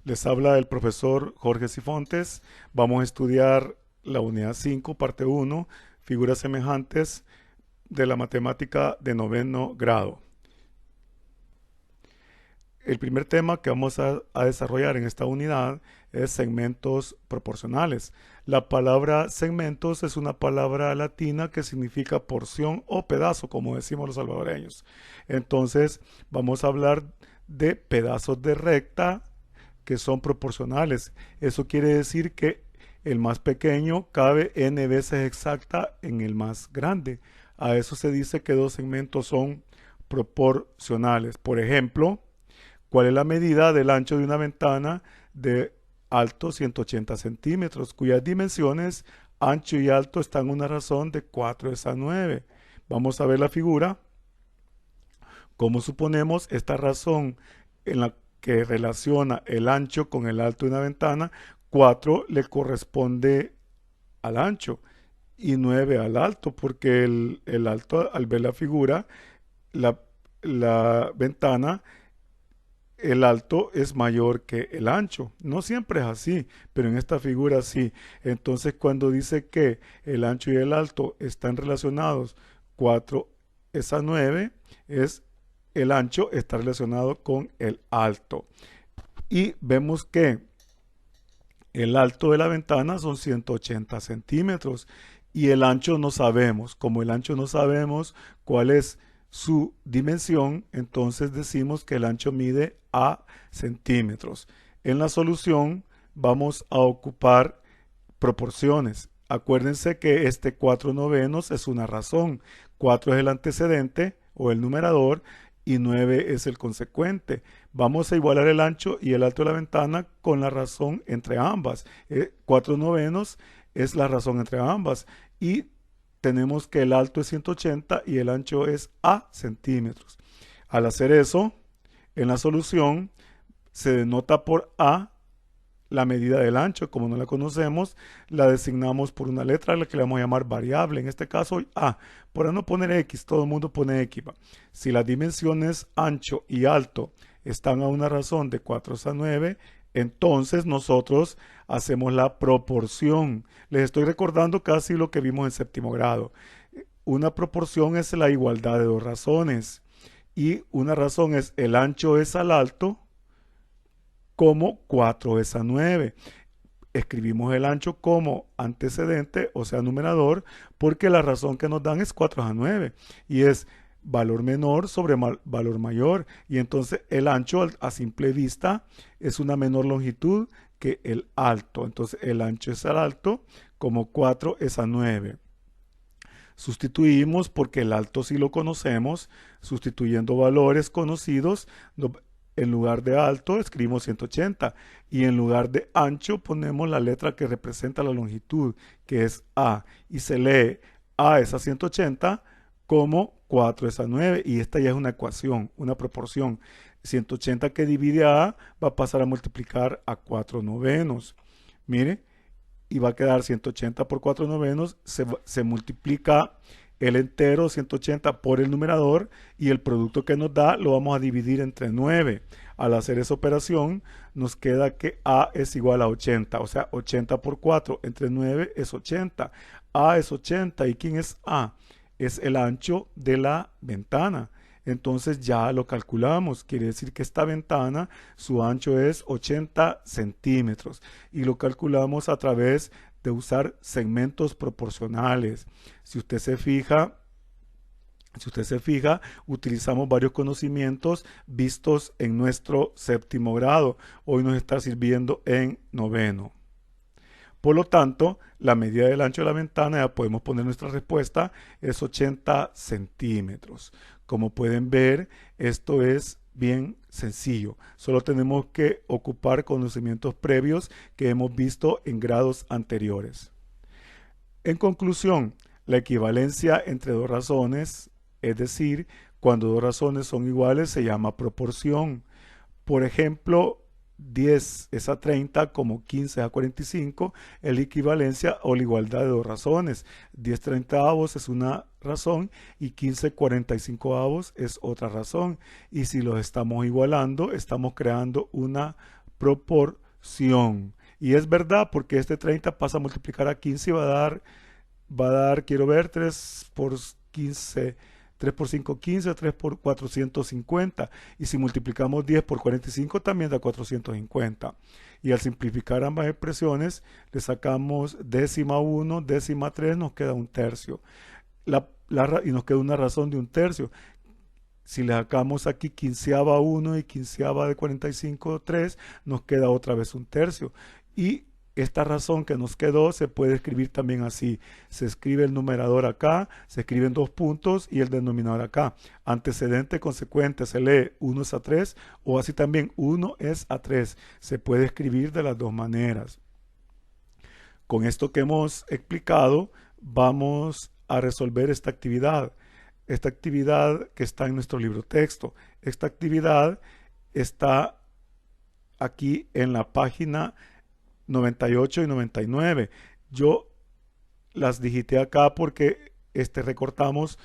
Les habla el profesor Jorge Sifontes. Vamos a estudiar la unidad 5, parte 1, figuras semejantes de la matemática de noveno grado. El primer tema que vamos a desarrollar en esta unidad es segmentos proporcionales. La palabra segmentos es una palabra latina que significa porción o pedazo, como decimos los salvadoreños. Entonces, vamos a hablar de pedazos de recta que son proporcionales. Eso quiere decir que el más pequeño cabe n veces exacta en el más grande. A eso se dice que dos segmentos son proporcionales. Por ejemplo, ¿cuál es la medida del ancho de una ventana de alto 180 centímetros, cuyas dimensiones ancho y alto están en una razón de 4:9? Vamos a ver la figura. Como suponemos esta razón en la que relaciona el ancho con el alto de una ventana, 4 le corresponde al ancho y 9 al alto, porque el alto, al ver la figura, la, la ventana, el alto es mayor que el ancho. No siempre es así, pero en esta figura sí. Entonces, cuando dice que el ancho y el alto están relacionados 4:9, es el ancho está relacionado con el alto. Y vemos que el alto de la ventana son 180 centímetros y el ancho no sabemos. Como el ancho no sabemos cuál es su dimensión, entonces decimos que el ancho mide a centímetros. En la solución vamos a ocupar proporciones. Acuérdense que este 4/9 es una razón. 4 es el antecedente o el numerador y 9 es el consecuente. Vamos a igualar el ancho y el alto de la ventana con la razón entre ambas. 4/9 es la razón entre ambas y tenemos que el alto es 180 y el ancho es a centímetros. Al hacer eso, en la solución se denota por a la medida del ancho. Como no la conocemos, la designamos por una letra a la que le vamos a llamar variable. En este caso, a. Para no poner x, todo el mundo pone x. Si las dimensiones ancho y alto están a una razón de 4:9, entonces nosotros hacemos la proporción. Les estoy recordando casi lo que vimos en séptimo grado. Una proporción es la igualdad de dos razones. Y una razón es el ancho es al alto como 4:9. Escribimos el ancho como antecedente, o sea, numerador, porque la razón que nos dan es 4/9 y es valor menor sobre valor mayor. Y entonces el ancho a simple vista es una menor longitud que el alto. Entonces el ancho es al alto como 4/9. Sustituimos porque el alto sí lo conocemos, sustituyendo valores conocidos. En lugar de alto escribimos 180 y en lugar de ancho ponemos la letra que representa la longitud, que es A, y se lee A es a 180 como 4/9 y esta ya es una ecuación, una proporción. 180 que divide a A va a pasar a multiplicar a 4/9. Mire, y va a quedar 180 por 4/9, se multiplica el entero 180 por el numerador y el producto que nos da lo vamos a dividir entre 9. Al hacer esa operación nos queda que A es igual a 80, o sea 80 por 4 entre 9 es 80. A es 80 y ¿quién es A? Es el ancho de la ventana. Entonces ya lo calculamos, quiere decir que esta ventana, su ancho es 80 centímetros y lo calculamos a través de usar segmentos proporcionales. Si usted se fija, utilizamos varios conocimientos vistos en nuestro séptimo grado. Hoy nos está sirviendo en noveno. Por lo tanto, la medida del ancho de la ventana, ya podemos poner nuestra respuesta, es 80 centímetros. Como pueden ver, esto es bien sencillo. Solo tenemos que ocupar conocimientos previos que hemos visto en grados anteriores. En conclusión, la equivalencia entre dos razones, es decir, cuando dos razones son iguales, se llama proporción. Por ejemplo, 10 es a 30 como 15 es a 45 es la equivalencia o la igualdad de dos razones. 10/30 es una razón y 15/45 es otra razón. Y si los estamos igualando, estamos creando una proporción. Y es verdad porque este 30 pasa a multiplicar a 15 y va a dar, quiero ver, 3 por 15, 3 por 5, 15, 3 por 450. Y si multiplicamos 10 por 45 también da 450. Y al simplificar ambas expresiones, le sacamos décima 1, décima 3, nos queda un tercio. Y nos queda una razón de un tercio. Si le sacamos aquí quinceava 1 y quinceava de 45, 3, nos queda otra vez un tercio. Y esta razón que nos quedó se puede escribir también así. Se escribe el numerador acá, se escriben dos puntos y el denominador acá. Antecedente consecuente se lee 1 es a 3 o así también 1 es a 3. Se puede escribir de las dos maneras. Con esto que hemos explicado, vamos a resolver esta actividad. Esta actividad que está en nuestro libro texto. Esta actividad está aquí en la página 98 y 99. Yo las digité acá porque recortamos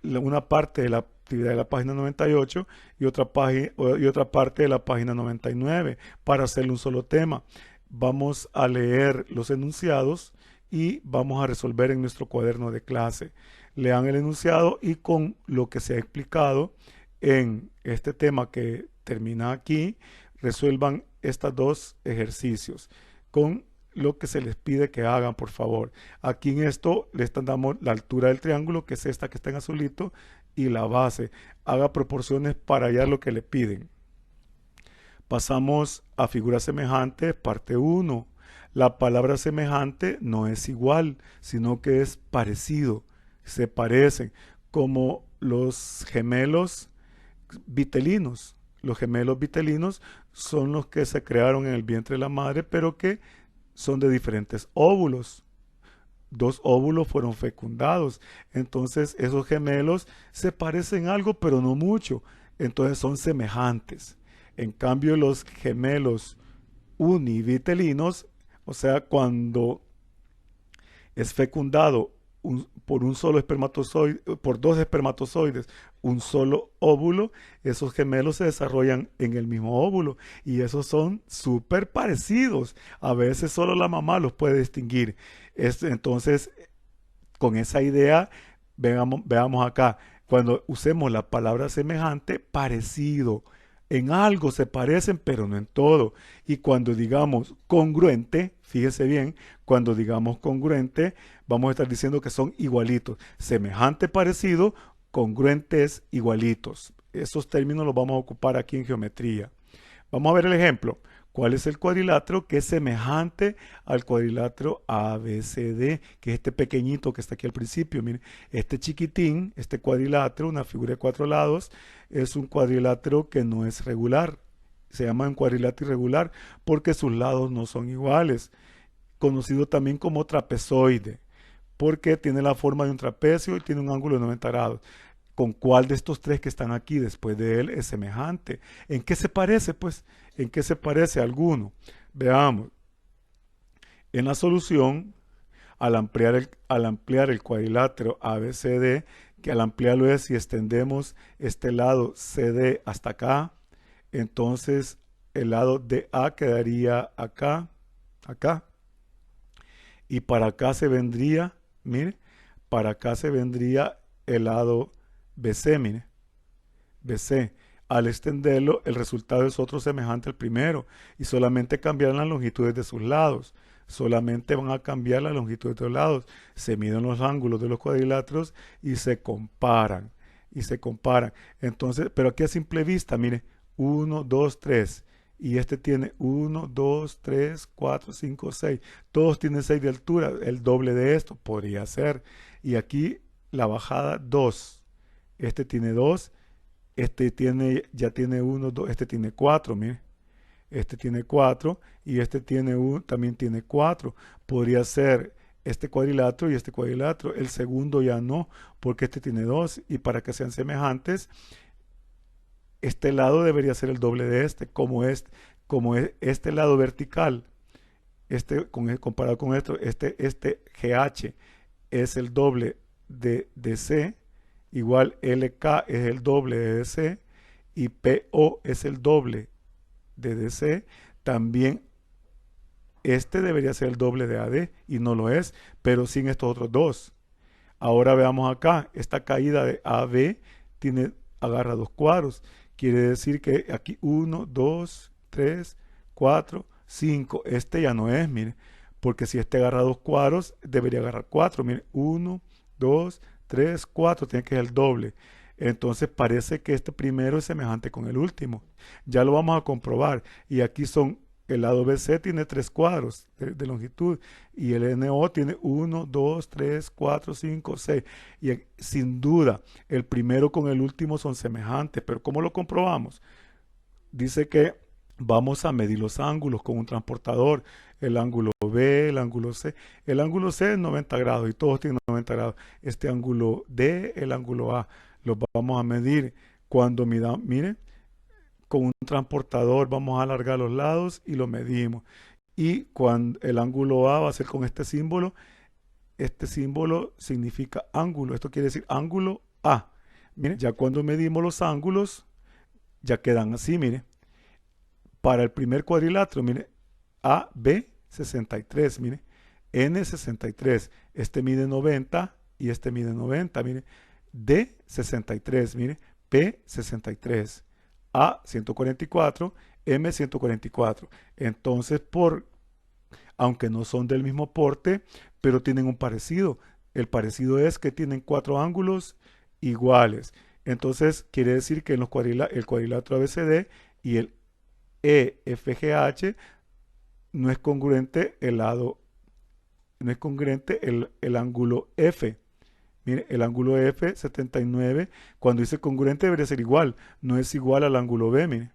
una parte de la actividad de la página 98 y otra parte de la página 99 para hacerle un solo tema. Vamos a leer los enunciados y vamos a resolver en nuestro cuaderno de clase. Lean el enunciado y con lo que se ha explicado en este tema que termina aquí, resuelvan estos dos ejercicios con lo que se les pide que hagan, por favor. Aquí en esto les damos la altura del triángulo, que es esta que está en azulito, y la base. Haga proporciones para hallar lo que le piden. Pasamos a figuras semejantes, parte 1. La palabra semejante no es igual, sino que es parecido. Se parecen, como los gemelos vitelinos. Los gemelos vitelinos son los que se crearon en el vientre de la madre, pero que son de diferentes óvulos. Dos óvulos fueron fecundados. Entonces esos gemelos se parecen algo, pero no mucho. Entonces son semejantes. En cambio, los gemelos univitelinos, o sea, cuando es fecundado por un solo espermatozoide, por dos espermatozoides, un solo óvulo, esos gemelos se desarrollan en el mismo óvulo y esos son súper parecidos. A veces solo la mamá los puede distinguir. Entonces, con esa idea, veamos acá, cuando usemos la palabra semejante, parecido. En algo se parecen, pero no en todo. Y cuando digamos congruente, fíjese bien, cuando digamos congruente, vamos a estar diciendo que son igualitos. Semejante, parecido, congruentes, igualitos. Esos términos los vamos a ocupar aquí en geometría. Vamos a ver el ejemplo. ¿Cuál es el cuadrilátero que es semejante al cuadrilátero ABCD? Que es este pequeñito que está aquí al principio. Miren, este chiquitín, este cuadrilátero, una figura de 4 lados, es un cuadrilátero que no es regular. Se llama un cuadrilátero irregular porque sus lados no son iguales. Conocido también como trapezoide, porque tiene la forma de un trapecio y tiene un ángulo de 90 grados. ¿Con cuál de estos tres que están aquí después de él es semejante? ¿En qué se parece? Pues, ¿en qué se parece a alguno? Veamos. En la solución, al ampliar el cuadrilátero ABCD, que al ampliarlo es si extendemos este lado CD hasta acá, entonces el lado DA quedaría acá, acá. Y para acá se vendría, mire, para acá se vendría el lado BC, mire, BC. Al extenderlo, el resultado es otro semejante al primero y solamente cambiarán las longitudes de sus lados. Solamente van a cambiar las longitudes de los lados. Se miden los ángulos de los cuadriláteros y se comparan. Y se comparan. Entonces, pero aquí a simple vista, mire, 1, 2, 3. Y este tiene 1, 2, 3, 4, 5, 6. Todos tienen 6 de altura. El doble de esto podría ser. Y aquí la bajada 2. Este tiene 2, ya tiene 1, 2, este tiene 4, mire. Este tiene 4 y este también tiene 4. Podría ser este cuadrilátero y este cuadrilátero. El segundo ya no, porque este tiene 2. Y para que sean semejantes, este lado debería ser el doble de este, como es este lado vertical. Comparado con esto, este GH es el doble de DC. Igual LK es el doble de DC y PO es el doble de DC. también este debería ser el doble de AD y no lo es, pero sin estos otros dos. Ahora veamos acá, esta caída de AB agarra dos cuadros. Quiere decir que aquí 1, 2, 3, 4, 5. Este ya no es, mire, porque si este agarra dos cuadros, debería agarrar 4. Mire, 1, 2, 3, 4, tiene que ser el doble. Entonces parece que este primero es semejante con el último. Ya lo vamos a comprobar. Y aquí el lado BC tiene 3 cuadros de longitud y el NO tiene 1, 2, 3, 4, 5, 6. Y sin duda, el primero con el último son semejantes, pero ¿cómo lo comprobamos? Dice que vamos a medir los ángulos con un transportador, el ángulo B, el ángulo C. El ángulo C es 90 grados y todos tienen 90 grados. Este ángulo D, el ángulo A, los vamos a medir cuando midamos, miren, con un transportador vamos a alargar los lados y lo medimos. Y cuando el ángulo A va a ser con este símbolo significa ángulo. Esto quiere decir ángulo A. Miren, ya cuando medimos los ángulos, ya quedan así, mire. Para el primer cuadrilátero, mire, AB 63, mire, N 63. Este mide 90 y este mide 90, mire. D 63, mire, P 63. A 144, M 144. Entonces, aunque no son del mismo porte, pero tienen un parecido. El parecido es que tienen 4 ángulos iguales. Entonces, quiere decir que en el cuadrilátero ABCD y el EFGH no es congruente el ángulo F. Mire, el ángulo F, 79, cuando dice congruente debería ser igual, no es igual al ángulo B, mire,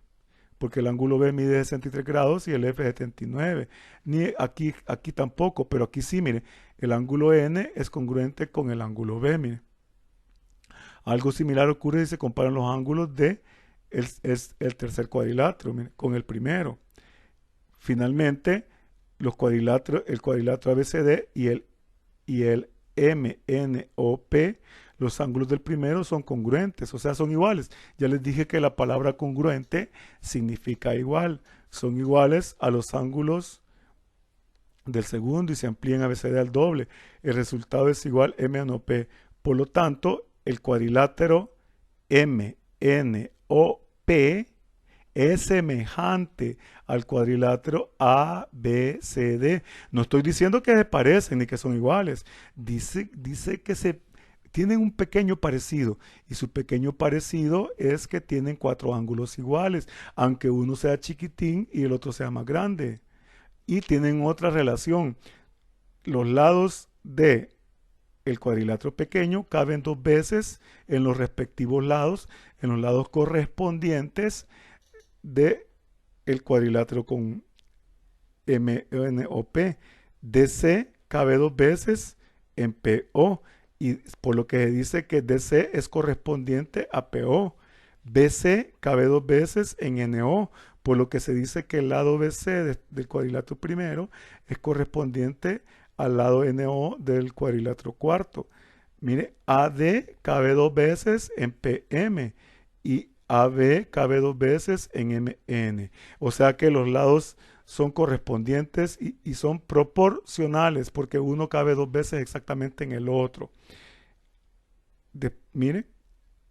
porque el ángulo B mide 63 grados y el F es 79. Ni aquí tampoco, pero aquí sí, mire, el ángulo N es congruente con el ángulo B, mire. Algo similar ocurre si se comparan los ángulos de el tercer cuadrilátero, mire, con el primero. Finalmente, el cuadrilátero ABCD y el MNOP, los ángulos del primero son congruentes, o sea, son iguales. Ya les dije que la palabra congruente significa igual. Son iguales a los ángulos del segundo y se amplían ABCD al doble. El resultado es igual MNOP. Por lo tanto, el cuadrilátero MNOP es semejante al cuadrilátero ABCD. No estoy diciendo que se parecen ni que son iguales. Dice que tienen un pequeño parecido. Y su pequeño parecido es que tienen 4 ángulos iguales, aunque uno sea chiquitín y el otro sea más grande. Y tienen otra relación. Los lados de el cuadrilátero pequeño caben 2 veces en los respectivos lados, en los lados correspondientes de el cuadrilátero con MNOP. DC cabe 2 veces en PO y por lo que se dice que DC es correspondiente a PO. BC cabe 2 veces en NO, por lo que se dice que el lado BC del cuadrilátero primero es correspondiente al lado NO del cuadrilátero cuarto. Mire, AD cabe 2 veces en PM y AB cabe 2 veces en MN. O sea que los lados son correspondientes y son proporcionales porque uno cabe 2 veces exactamente en el otro. Mire,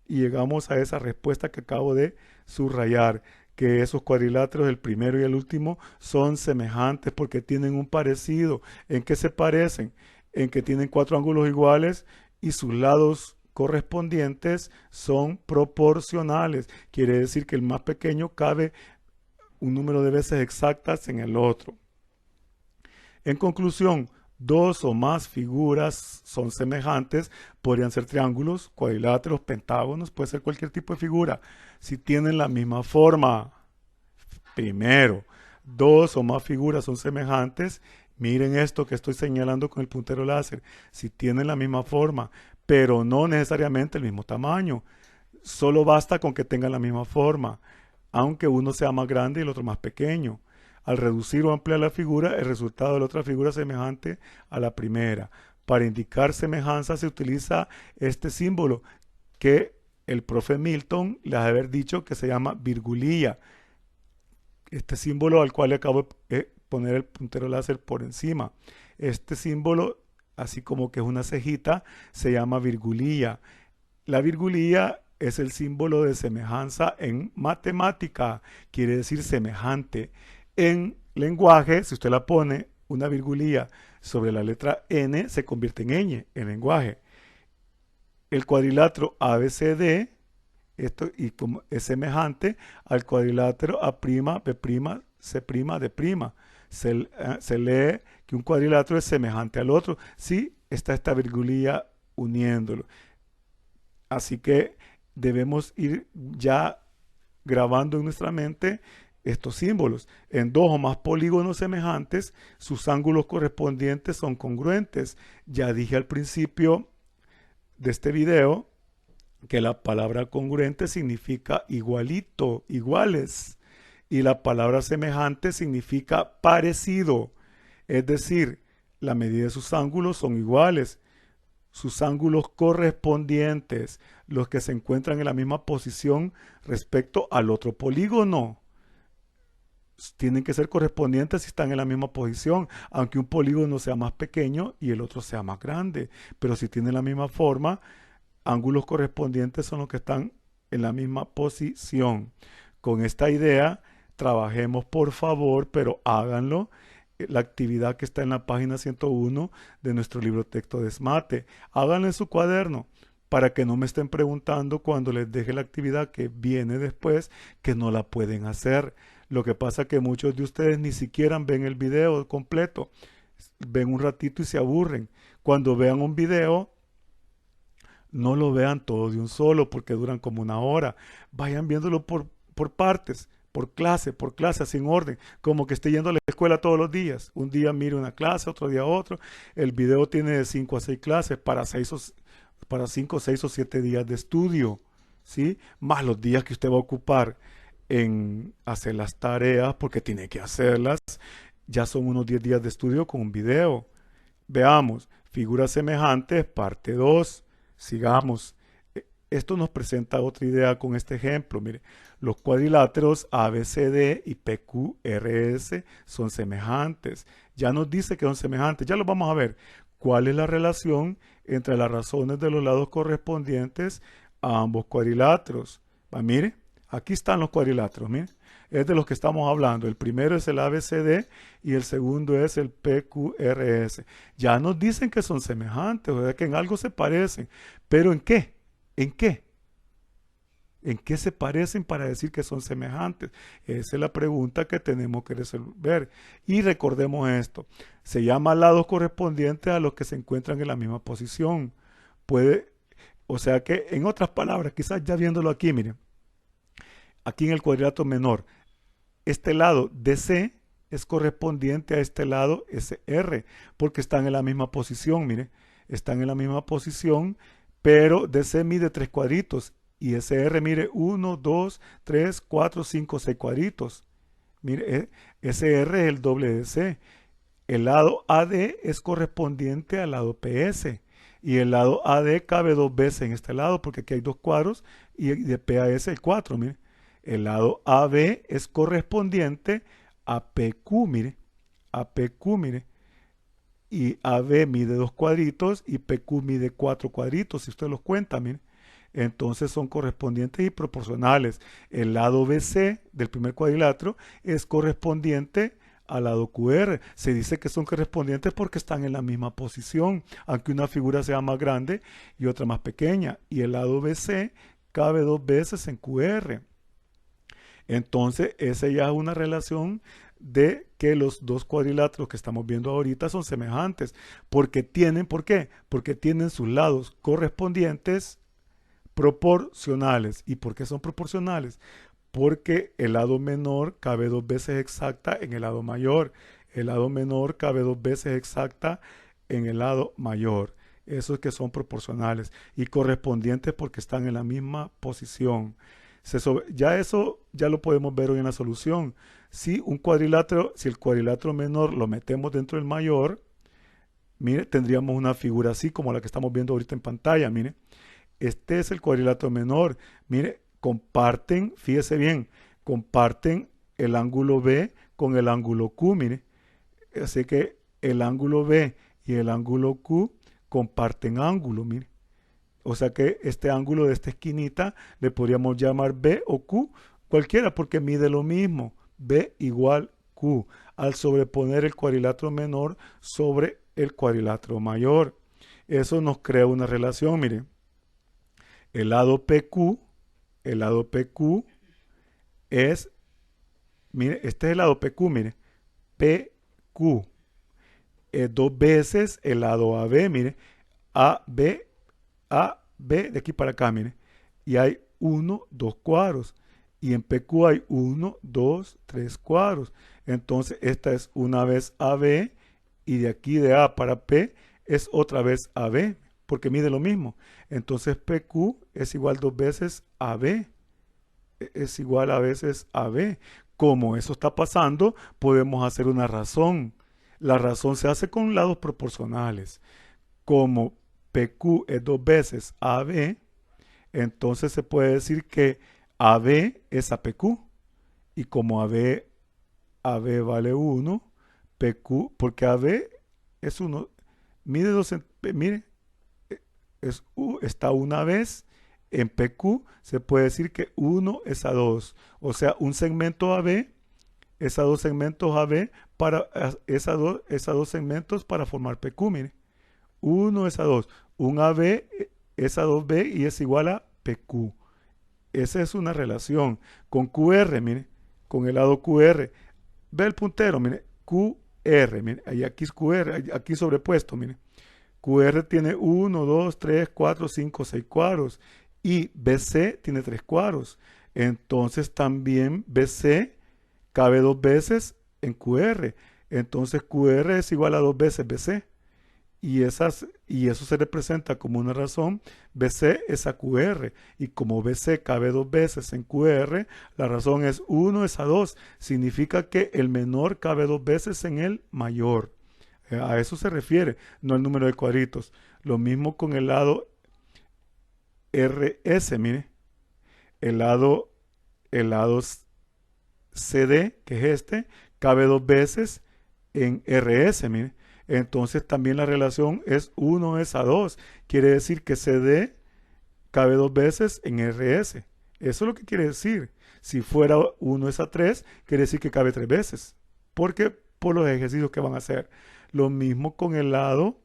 y llegamos a esa respuesta que acabo de subrayar, que esos cuadriláteros, el primero y el último, son semejantes porque tienen un parecido. ¿En qué se parecen? En que tienen 4 ángulos iguales y sus lados correspondientes son proporcionales. Quiere decir que el más pequeño cabe un número de veces exactas en el otro. En conclusión, 2 o más figuras son semejantes, podrían ser triángulos, cuadriláteros, pentágonos, puede ser cualquier tipo de figura, si tienen la misma forma. Primero, 2 o más figuras son semejantes, miren esto que estoy señalando con el puntero láser, si tienen la misma forma, pero no necesariamente el mismo tamaño, solo basta con que tengan la misma forma, aunque uno sea más grande y el otro más pequeño. Al reducir o ampliar la figura, el resultado de la otra figura es semejante a la primera. Para indicar semejanza se utiliza este símbolo que el profe Milton les ha haber dicho que se llama virgulilla. este símbolo al cual le acabo de poner el puntero láser por encima. Este símbolo, así como que es una cejita, se llama virgulilla. La virgulilla es el símbolo de semejanza en matemática, quiere decir semejante. En lenguaje, si usted la pone una virgulilla sobre la letra N, se convierte en ñ, en lenguaje. El cuadrilátero ABCD, esto y como es semejante al cuadrilátero A', B', C', D'. Se lee que un cuadrilátero es semejante al otro si está esta virgulilla uniéndolo. Así que debemos ir ya grabando en nuestra mente estos símbolos. En dos o más polígonos semejantes, sus ángulos correspondientes son congruentes. Ya dije al principio de este video que la palabra congruente significa igualito, iguales. Y la palabra semejante significa parecido. Es decir, la medida de sus ángulos son iguales. Sus ángulos correspondientes, los que se encuentran en la misma posición respecto al otro polígono. Tienen que ser correspondientes si están en la misma posición, aunque un polígono sea más pequeño y el otro sea más grande. Pero si tienen la misma forma, ángulos correspondientes son los que están en la misma posición. Con esta idea, trabajemos por favor, pero háganlo. La actividad que está en la página 101 de nuestro libro texto de SMATE. Háganlo en su cuaderno para que no me estén preguntando cuando les deje la actividad que viene después que no la pueden hacer. Lo que pasa es que muchos de ustedes ni siquiera ven el video completo. Ven un ratito y se aburren. Cuando vean un video, no lo vean todo de un solo porque duran como una hora. Vayan viéndolo por partes. Por clase, así en orden, como que esté yendo a la escuela todos los días. Un día mire una clase, otro día otro. El video tiene de 5 a 6 clases para 5, 6 o 7 días de estudio, ¿sí? Más los días que usted va a ocupar en hacer las tareas, porque tiene que hacerlas. Ya son unos 10 días de estudio con un video. Veamos, figuras semejantes, parte 2. Sigamos. Esto nos presenta otra idea con este ejemplo. Mire, los cuadriláteros ABCD y PQRS son semejantes. Ya nos dice que son semejantes. Ya lo vamos a ver. ¿Cuál es la relación entre las razones de los lados correspondientes a ambos cuadriláteros? Mire, aquí están los cuadriláteros. Mire, es de los que estamos hablando. El primero es el ABCD y el segundo es el PQRS. Ya nos dicen que son semejantes, o sea que en algo se parecen. ¿Pero en qué? ¿En qué? ¿En qué se parecen para decir que son semejantes? Esa es la pregunta que tenemos que resolver. Y recordemos esto. Se llama lados correspondientes a los que se encuentran en la misma posición. O sea que, en otras palabras, quizás ya viéndolo aquí, miren. Aquí en el cuadrilátero menor, este lado DC es correspondiente a este lado SR, porque están en la misma posición, miren. Están en la misma posición, pero DC mide 3 cuadritos y SR mide 1, 2, 3, 4, 5, 6 cuadritos. Mire, SR es el doble de C. El lado AD es correspondiente al lado PS. Y el lado AD cabe 2 veces en este lado porque aquí hay 2 cuadros y de P a S hay 4. Mire. El lado AB es correspondiente a PQ. Mire. A PQ, mire. Y AB mide 2 cuadritos y PQ mide 4 cuadritos, si usted los cuenta, miren. Entonces son correspondientes y proporcionales. El lado BC del primer cuadrilátero es correspondiente al lado QR. Se dice que son correspondientes porque están en la misma posición, aunque una figura sea más grande y otra más pequeña. Y el lado BC cabe 2 veces en QR. Entonces, esa ya es una relación de que los dos cuadriláteros que estamos viendo ahorita son semejantes. ¿Por qué? Porque tienen sus lados correspondientes proporcionales. ¿Y por qué son proporcionales? Porque el lado menor cabe 2 veces exacta en el lado mayor. El lado menor cabe 2 veces exacta en el lado mayor. Esos que son proporcionales y correspondientes porque están en la misma posición. Eso ya lo podemos ver hoy en la solución. Si el cuadrilátero menor lo metemos dentro del mayor, mire, tendríamos una figura así como la que estamos viendo ahorita en pantalla. Mire, este es el cuadrilátero menor. Mire, fíjese bien, comparten el ángulo B con el ángulo Q, mire. Así que el ángulo B y el ángulo Q comparten ángulo, mire. O sea que este ángulo de esta esquinita le podríamos llamar B o Q, cualquiera, porque mide lo mismo. B igual Q, al sobreponer el cuadrilátero menor sobre el cuadrilátero mayor. Eso nos crea una relación, mire. El lado PQ es, mire, este es el lado PQ, mire, PQ. Dos veces el lado AB, mire, AB, AB, de aquí para acá, mire. Y hay 1, 2 cuadros. Y en PQ hay 1, 2, 3 cuadros. Entonces, esta es una vez AB y de aquí de A para P es otra vez AB, porque mide lo mismo. Entonces, PQ es igual 2 veces AB. Es igual a veces AB. Como eso está pasando, podemos hacer una razón. La razón se hace con lados proporcionales. Como PQ es 2 veces AB, entonces se puede decir que AB es APQ. Y como AB vale 1, PQ, porque AB es 1, mide 2, mire, está una vez. En PQ se puede decir que 1 es a 2. O sea, un segmento AB es a 2 segmentos AB es a dos segmentos para formar PQ, mire. 1 es a 2. Un AB es a 2B y es igual a PQ. Esa es una relación. Con QR, mire, con el lado QR. Ve el puntero, mire, QR, mire, ahí aquí es QR, aquí sobrepuesto, mire. QR tiene 1, 2, 3, 4, 5, 6 cuadros. Y BC tiene 3 cuadros. Entonces también BC cabe 2 veces en QR. Entonces QR es igual a 2 veces BC. Y eso se representa como una razón. BC es a QR. Y como BC cabe 2 veces en QR, la razón es 1 es a 2. Significa que el menor cabe 2 veces en el mayor. A eso se refiere, no el número de cuadritos. Lo mismo con el lado RS, mire. El lado CD, que es este, cabe 2 veces en RS, mire. Entonces también la relación es 1 es a 2. Quiere decir que CD cabe 2 veces en RS. Eso es lo que quiere decir. Si fuera 1 es a 3, quiere decir que cabe 3 veces. Porque por los ejercicios que van a hacer. Lo mismo con el lado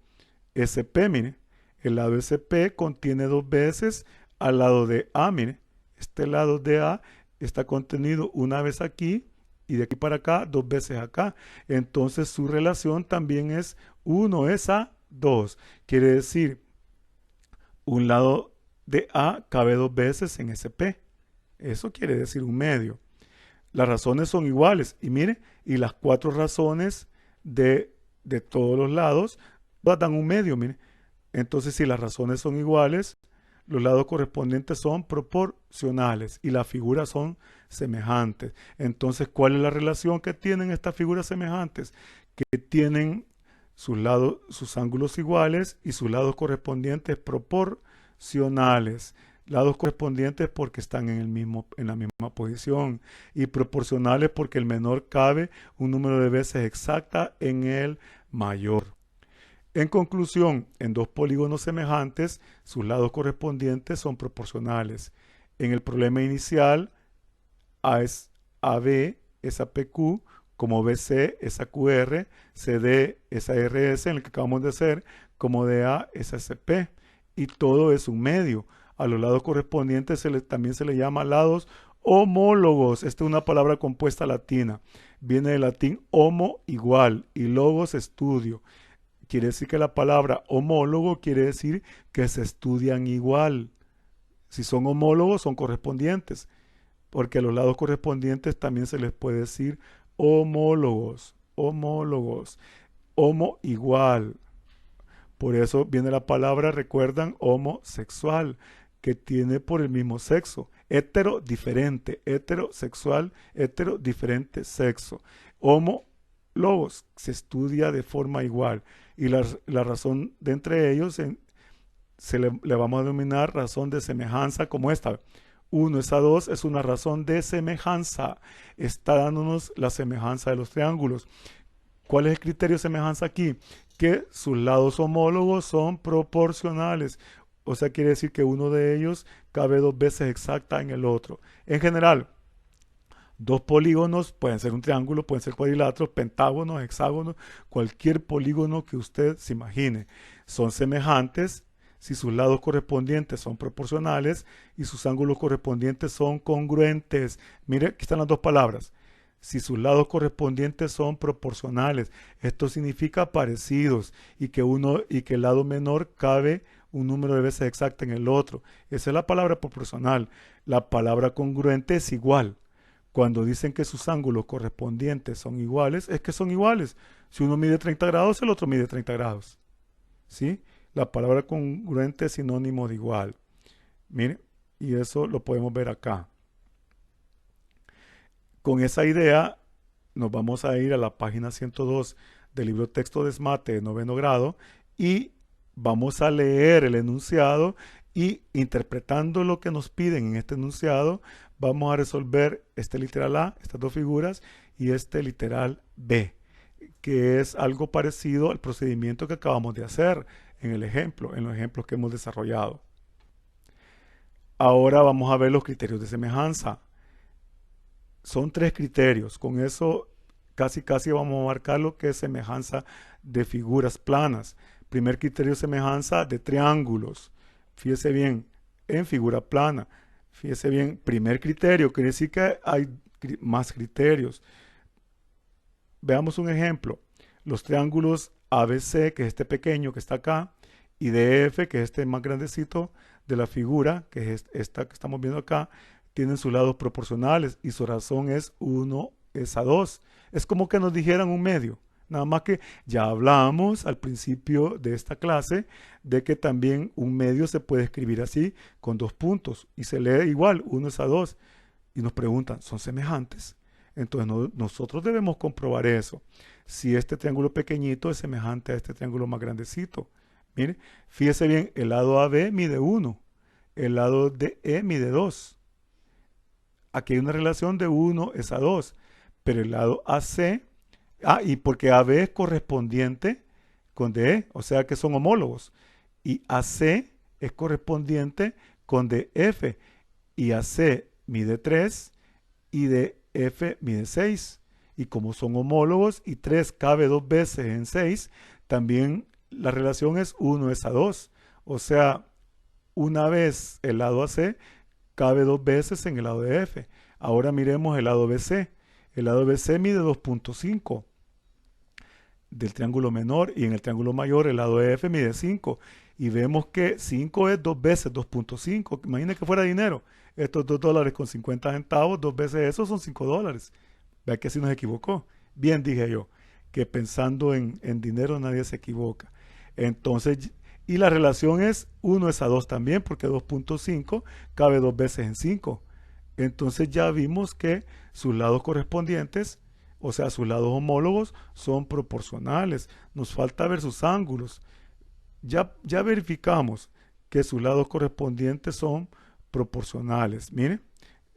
SP, mire. El lado SP contiene 2 veces al lado de A, mire. Este lado de A está contenido una vez aquí y de aquí para acá 2 veces acá. Entonces su relación también es 1 es a 2. Quiere decir, un lado de A cabe 2 veces en SP. Eso quiere decir un medio. Las razones son iguales. Y mire, y las 4 razones de todos los lados dan un medio, mire. Entonces, si las razones son iguales, los lados correspondientes son proporcionales y las figuras son semejantes. Entonces, ¿cuál es la relación que tienen estas figuras semejantes? Que tienen sus ángulos iguales y sus lados correspondientes proporcionales. Lados correspondientes porque están en la misma posición y proporcionales porque el menor cabe un número de veces exacta en el mayor. En conclusión, en dos polígonos semejantes, sus lados correspondientes son proporcionales. En el problema inicial, A es AB es a PQ, como BC es a QR, CD es a RS, en el que acabamos de hacer, como DA es a SP. Y todo es un medio. A los lados correspondientes también se le llama lados homólogos. Esta es una palabra compuesta latina. Viene del latín homo, igual, y logos, estudio. Quiere decir que la palabra homólogo quiere decir que se estudian igual. Si son homólogos, son correspondientes. Porque a los lados correspondientes también se les puede decir homólogos. Homólogos. Homo, igual. Por eso viene la palabra, recuerdan, homosexual, que tiene por el mismo sexo. Hetero, diferente. Heterosexual, hetero, diferente sexo. Homólogos, se estudia de forma igual. Y la razón de entre ellos le vamos a denominar razón de semejanza como esta. 1 es a 2 es una razón de semejanza. Está dándonos la semejanza de los triángulos. ¿Cuál es el criterio de semejanza aquí? Que sus lados homólogos son proporcionales. O sea, quiere decir que uno de ellos cabe 2 veces exacta en el otro. En general, dos polígonos pueden ser un triángulo, pueden ser cuadriláteros, pentágonos, hexágonos, cualquier polígono que usted se imagine. Son semejantes si sus lados correspondientes son proporcionales y sus ángulos correspondientes son congruentes. Mire, aquí están las dos palabras. Si sus lados correspondientes son proporcionales, esto significa parecidos y que el lado menor cabe un número de veces exacta en el otro. Esa es la palabra proporcional. La palabra congruente es igual. Cuando dicen que sus ángulos correspondientes son iguales, es que son iguales. Si uno mide 30 grados, el otro mide 30 grados. ¿Sí? La palabra congruente es sinónimo de igual. Mire, y eso lo podemos ver acá. Con esa idea, nos vamos a ir a la página 102 del libro Texto de Esmate de 9º grado y vamos a leer el enunciado y interpretando lo que nos piden en este enunciado, vamos a resolver este literal A, estas dos figuras, y este literal B, que es algo parecido al procedimiento que acabamos de hacer en el ejemplo, en los ejemplos que hemos desarrollado. Ahora vamos a ver los criterios de semejanza. Son 3 criterios. Con eso casi vamos a marcar lo que es semejanza de figuras planas. Primer criterio de semejanza de triángulos. Fíjese bien, en figura plana. Fíjese bien, primer criterio, quiere decir que hay más criterios. Veamos un ejemplo. Los triángulos ABC, que es este pequeño que está acá, y DF, que es este más grandecito de la figura, que es esta que estamos viendo acá, tienen sus lados proporcionales y su razón es 1 es a 2. Es como que nos dijeran un medio. Nada más que ya hablamos al principio de esta clase de que también un medio se puede escribir así, con 2 puntos, y se lee igual, 1 es a 2. Y nos preguntan, ¿son semejantes? Entonces nosotros debemos comprobar eso. Si este triángulo pequeñito es semejante a este triángulo más grandecito. Mire, fíjese bien, el lado AB mide 1, el lado DE mide 2. Aquí hay una relación de 1 es a 2, pero el lado AC, y porque AB es correspondiente con DE, o sea que son homólogos, y AC es correspondiente con DF, y AC mide 3 y DF mide 6, y como son homólogos y 3 cabe 2 veces en 6, también la relación es 1 es a 2, o sea, una vez el lado AC cabe 2 veces en el lado de F. Ahora miremos el lado BC. El lado BC mide 2.5 del triángulo menor y en el triángulo mayor el lado de F mide 5. Y vemos que 5 es 2 veces 2.5. Imaginen que fuera dinero. Estos $2 con 50 centavos, 2 veces eso son $5. Vea que así nos equivocó. Bien dije yo, que pensando en dinero nadie se equivoca. Entonces, y la relación es 1 es a 2 también, porque 2.5 cabe 2 veces en 5. Entonces ya vimos que sus lados correspondientes, o sea, sus lados homólogos, son proporcionales. Nos falta ver sus ángulos. Ya verificamos que sus lados correspondientes son proporcionales. Mire,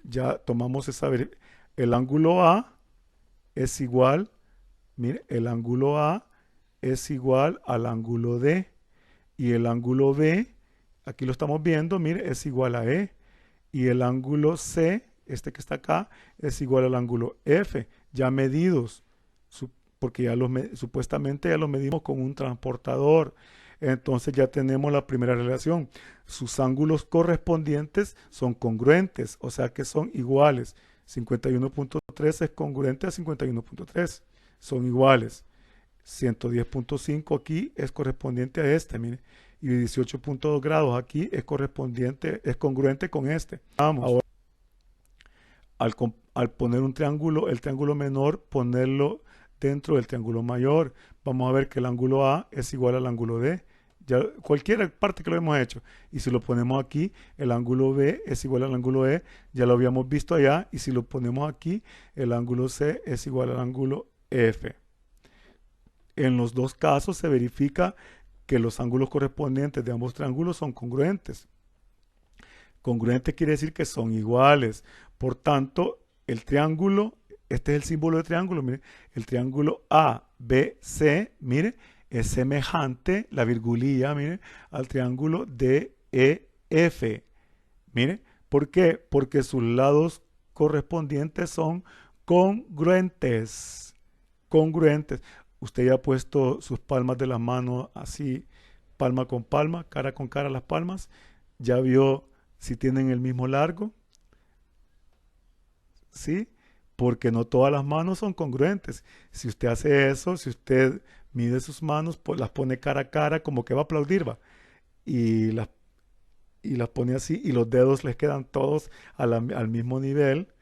ya tomamos el ángulo A es igual, mire, el ángulo A es igual al ángulo D. Y el ángulo B, aquí lo estamos viendo, mire, es igual a E. Y el ángulo C, este que está acá, es igual al ángulo F, ya medidos, porque ya supuestamente ya los medimos con un transportador. Entonces ya tenemos la primera relación. Sus ángulos correspondientes son congruentes, o sea que son iguales. 51.3 es congruente a 51.3, son iguales. 110.5 aquí es correspondiente a este, mire, y 18.2 grados aquí es congruente con este. Vamos, ahora, al poner un triángulo, el triángulo menor, ponerlo dentro del triángulo mayor, vamos a ver que el ángulo A es igual al ángulo D, ya cualquier parte que lo hemos hecho, y si lo ponemos aquí, el ángulo B es igual al ángulo E, ya lo habíamos visto allá, y si lo ponemos aquí, el ángulo C es igual al ángulo F. En los dos casos se verifica que los ángulos correspondientes de ambos triángulos son congruentes. Congruente quiere decir que son iguales. Por tanto, el triángulo, este es el símbolo de triángulo, mire, el triángulo ABC, mire, es semejante, la virgulilla, mire, al triángulo DEF. Mire, ¿por qué? Porque sus lados correspondientes son congruentes. Congruentes. Usted ya ha puesto sus palmas de las manos así, palma con palma, cara con cara las palmas. Ya vio si tienen el mismo largo. ¿Sí? Porque no todas las manos son congruentes. Si usted hace eso, si usted mide sus manos, pues las pone cara a cara, como que va a aplaudir, va. Y las pone así, y los dedos les quedan todos al mismo nivel,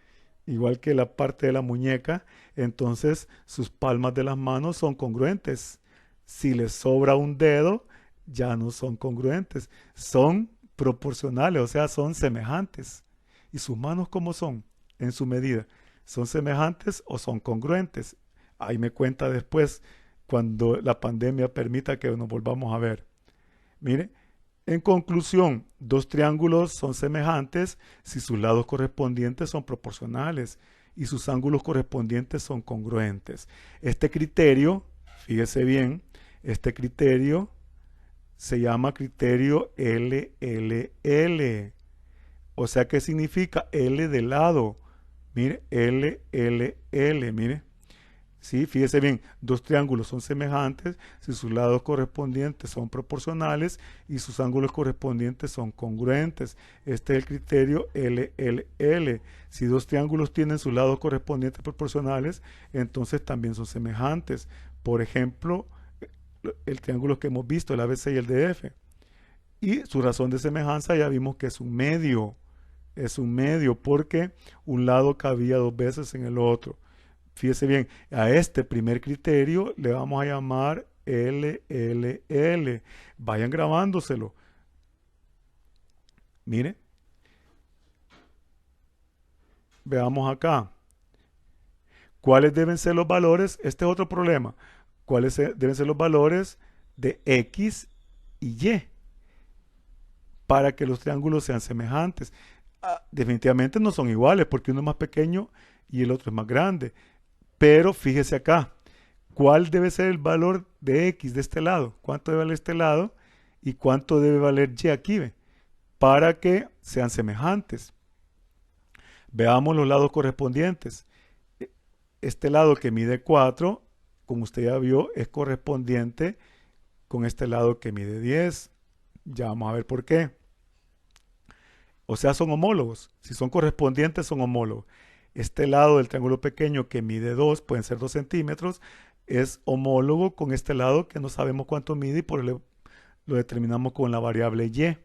igual que la parte de la muñeca. Entonces, sus palmas de las manos son congruentes. Si les sobra un dedo, ya no son congruentes. Son proporcionales, o sea, son semejantes. ¿Y sus manos cómo son en su medida? ¿Son semejantes o son congruentes? Ahí me cuenta después cuando la pandemia permita que nos volvamos a ver. Mire, en conclusión, dos triángulos son semejantes si sus lados correspondientes son proporcionales y sus ángulos correspondientes son congruentes. Este criterio, fíjese bien, este criterio se llama criterio LLL. O sea, ¿qué significa L de lado? Mire, LLL, mire. Sí, fíjese bien, dos triángulos son semejantes si sus lados correspondientes son proporcionales y sus ángulos correspondientes son congruentes. Este es el criterio LLL. Si dos triángulos tienen sus lados correspondientes proporcionales, entonces también son semejantes. Por ejemplo, el triángulo que hemos visto, el ABC y el DF. Y su razón de semejanza ya vimos que es un medio. Es un medio porque un lado cabía dos veces en el otro. Fíjese bien, a este primer criterio le vamos a llamar LLL. Vayan grabándoselo. Mire, veamos acá. ¿Cuáles deben ser los valores? Este es otro problema. ¿Cuáles deben ser los valores de X y Y para que los triángulos sean semejantes? Definitivamente no son iguales porque uno es más pequeño y el otro es más grande. Pero fíjese acá, ¿cuál debe ser el valor de X de este lado? ¿Cuánto debe valer este lado? ¿Y cuánto debe valer Y aquí? ¿Ve? Para que sean semejantes. Veamos los lados correspondientes. Este lado que mide 4, como usted ya vio, es correspondiente con este lado que mide 10. Ya vamos a ver por qué. O sea, son homólogos. Si son correspondientes, son homólogos. Este lado del triángulo pequeño que mide 2, pueden ser 2 centímetros, es homólogo con este lado que no sabemos cuánto mide y por lo determinamos con la variable y.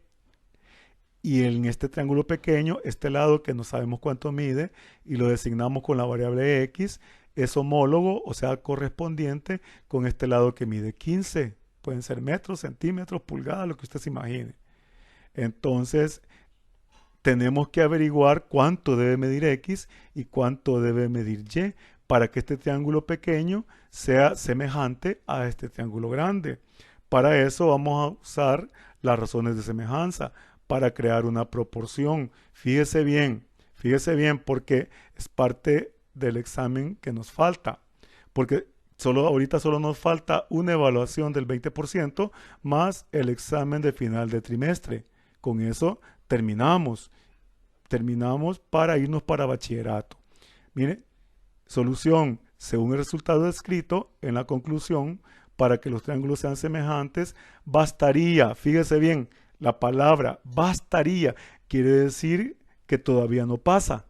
Y en este triángulo pequeño, este lado que no sabemos cuánto mide y lo designamos con la variable x, es homólogo, o sea, correspondiente con este lado que mide 15. Pueden ser metros, centímetros, pulgadas, lo que usted se imagine. Entonces, tenemos que averiguar cuánto debe medir X y cuánto debe medir Y para que este triángulo pequeño sea semejante a este triángulo grande. Para eso vamos a usar las razones de semejanza para crear una proporción. Fíjese bien porque es parte del examen que nos falta. Porque ahorita solo nos falta una evaluación del 20% más el examen de final de trimestre. Con eso terminamos para irnos para bachillerato. Mire, solución, según el resultado descrito en la conclusión, para que los triángulos sean semejantes, bastaría, fíjese bien, la palabra bastaría quiere decir que todavía no pasa.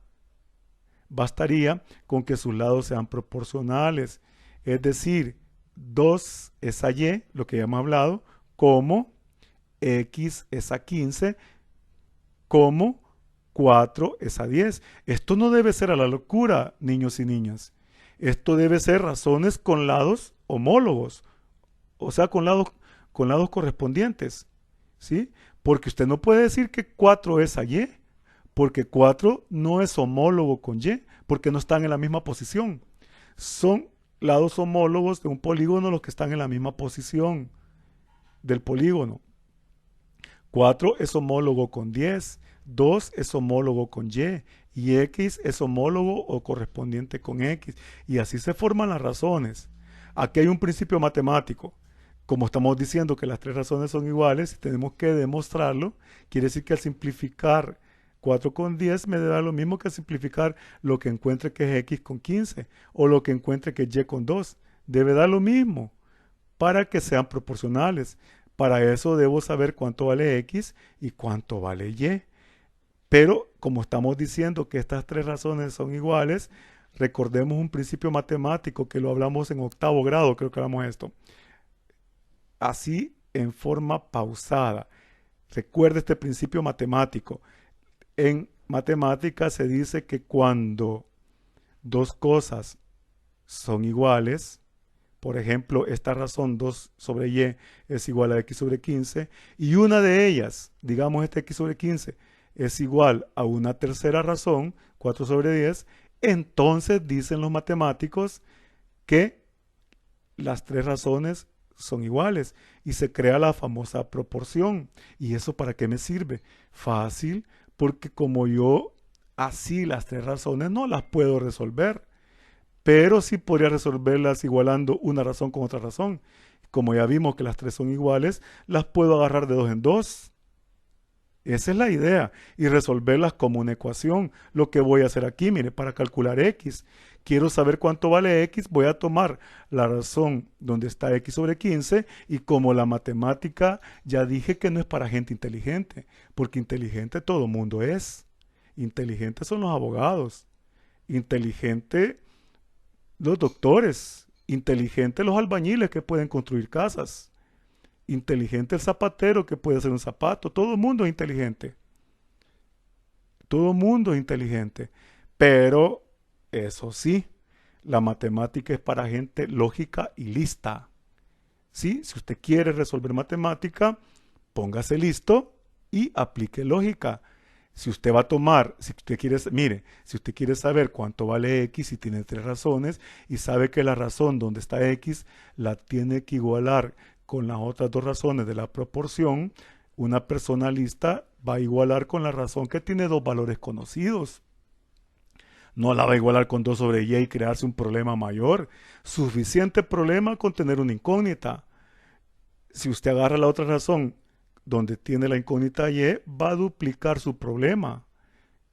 Bastaría con que sus lados sean proporcionales, es decir, 2 es a Y, lo que ya hemos hablado, como X es a 15, como 4 es a 10. Esto no debe ser a la locura, niños y niñas. Esto debe ser razones con lados homólogos, o sea, con lados correspondientes, ¿sí? Porque usted no puede decir que 4 es a Y, porque 4 no es homólogo con Y, porque no están en la misma posición. Son lados homólogos de un polígono los que están en la misma posición del polígono. 4 es homólogo con 10, 2 es homólogo con y X es homólogo o correspondiente con X. Y así se forman las razones. Aquí hay un principio matemático. Como estamos diciendo que las tres razones son iguales y tenemos que demostrarlo, quiere decir que al simplificar 4 con 10 me da lo mismo que simplificar lo que encuentre que es X con 15 o lo que encuentre que es Y con 2. Debe dar lo mismo para que sean proporcionales. Para eso debo saber cuánto vale X y cuánto vale Y. Pero como estamos diciendo que estas tres razones son iguales, recordemos un principio matemático que lo hablamos en octavo grado, creo que hablamos esto. Así en forma pausada. Recuerde este principio matemático. En matemáticas se dice que cuando dos cosas son iguales, por ejemplo, esta razón 2 sobre y es igual a x sobre 15, y una de ellas, digamos este x sobre 15, es igual a una tercera razón, 4 sobre 10, entonces dicen los matemáticos que las tres razones son iguales y se crea la famosa proporción. ¿Y eso para qué me sirve? Fácil, porque como yo así las tres razones no las puedo resolver, pero sí podría resolverlas igualando una razón con otra razón. Como ya vimos que las tres son iguales, las puedo agarrar de dos en dos. Esa es la idea, y resolverlas como una ecuación. Lo que voy a hacer aquí, mire, para calcular x, quiero saber cuánto vale x, voy a tomar la razón donde está x sobre 15, y como la matemática ya dije que no es para gente inteligente, porque inteligente todo mundo es. Inteligentes son los abogados, inteligente los doctores, inteligente los albañiles que pueden construir casas, inteligente el zapatero que puede hacer un zapato. Todo el mundo es inteligente. Todo el mundo es inteligente. Pero, eso sí, la matemática es para gente lógica y lista. ¿Sí? Si usted quiere resolver matemática, póngase listo y aplique lógica. Si usted va a tomar, si usted quiere, mire, si usted quiere saber cuánto vale X y tiene tres razones y sabe que la razón donde está X la tiene que igualar con las otras dos razones de la proporción, una persona lista va a igualar con la razón que tiene dos valores conocidos. No la va a igualar con 2 sobre y y crearse un problema mayor. Suficiente problema con tener una incógnita. Si usted agarra la otra razón donde tiene la incógnita y, va a duplicar su problema.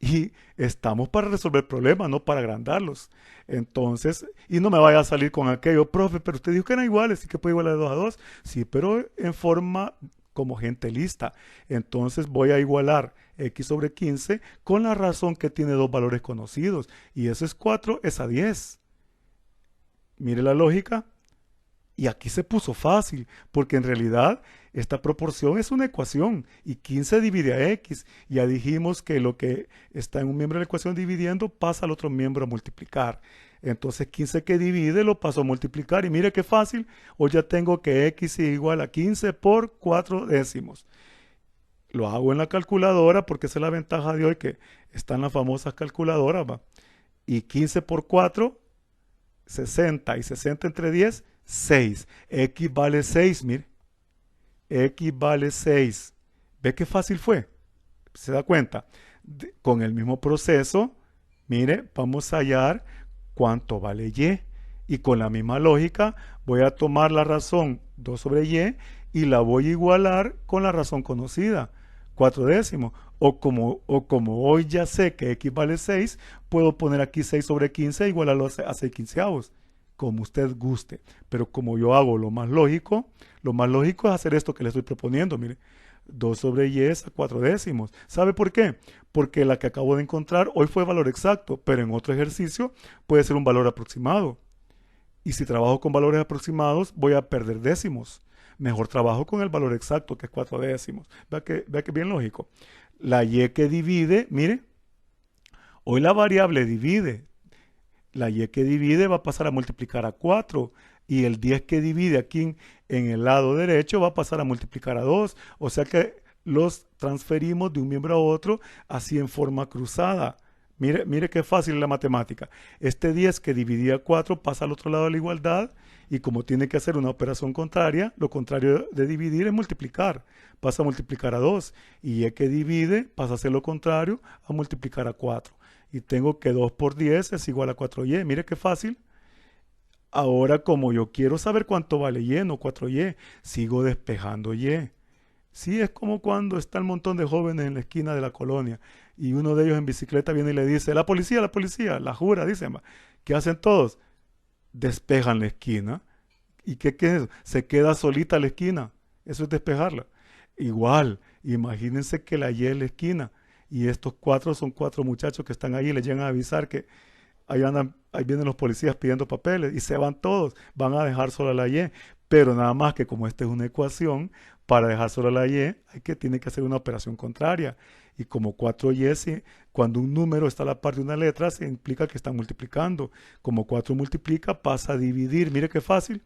Y estamos para resolver problemas, no para agrandarlos. Entonces, y no me vaya a salir con aquello, profe, pero usted dijo que eran iguales y que puede igualar de 2 a 2. Sí, pero en forma como gente lista. Entonces voy a igualar x sobre 15 con la razón que tiene dos valores conocidos. Y eso es 4, es a 10. Mire la lógica. Y aquí se puso fácil, porque en realidad esta proporción es una ecuación y 15 divide a x. Ya dijimos que lo que está en un miembro de la ecuación dividiendo pasa al otro miembro a multiplicar. Entonces 15 que divide lo paso a multiplicar y mire qué fácil. Hoy ya tengo que x es igual a 15 por 4 décimos. Lo hago en la calculadora porque esa es la ventaja de hoy que están las famosas calculadoras, ¿va? Y 15 por 4, 60 y 60 entre 10, 6. X vale 6, mire. X vale 6. ¿Ve qué fácil fue? ¿Se da cuenta? Con el mismo proceso, mire, vamos a hallar cuánto vale y. Y con la misma lógica voy a tomar la razón 2 sobre y la voy a igualar con la razón conocida, 4 décimos. O como hoy ya sé que x vale 6, puedo poner aquí 6 sobre 15 e igualarlo a 6 quinceavos, como usted guste. Pero como yo hago lo más lógico es hacer esto que le estoy proponiendo. Mire, 2 sobre y es a 4 décimos. ¿Sabe por qué? Porque la que acabo de encontrar hoy fue valor exacto, pero en otro ejercicio puede ser un valor aproximado. Y si trabajo con valores aproximados, voy a perder décimos. Mejor trabajo con el valor exacto, que es 4 décimos. Vea que bien lógico. La y que divide, mire, hoy la variable divide. La y que divide va a pasar a multiplicar a 4 y el 10 que divide aquí en el lado derecho va a pasar a multiplicar a 2. O sea que los transferimos de un miembro a otro así en forma cruzada. Mire, mire qué fácil la matemática. Este 10 que dividía 4 pasa al otro lado de la igualdad y como tiene que hacer una operación contraria, lo contrario de dividir es multiplicar. Pasa a multiplicar a 2 y y que divide pasa a hacer lo contrario, a multiplicar a 4. Y tengo que 2 por 10 es igual a 4y. Mire qué fácil. Ahora como yo quiero saber cuánto vale y, no 4y, sigo despejando y. Sí, es como cuando está el montón de jóvenes en la esquina de la colonia y uno de ellos en bicicleta viene y le dice, la policía, la jura, dicen, ¿qué hacen todos? Despejan la esquina. ¿Y qué es eso? Se queda solita la esquina. Eso es despejarla. Igual, imagínense que la Y es la esquina y estos cuatro son cuatro muchachos que están ahí y les llegan a avisar que ahí andan, ahí vienen los policías pidiendo papeles y se van todos, van a dejar sola la Y. Pero nada más que como esta es una ecuación, para dejar sola la Y, tiene que hacer una operación contraria. Y como 4Y, cuando un número está a la par de una letra, se implica que está multiplicando. Como 4 multiplica, pasa a dividir. Mire qué fácil.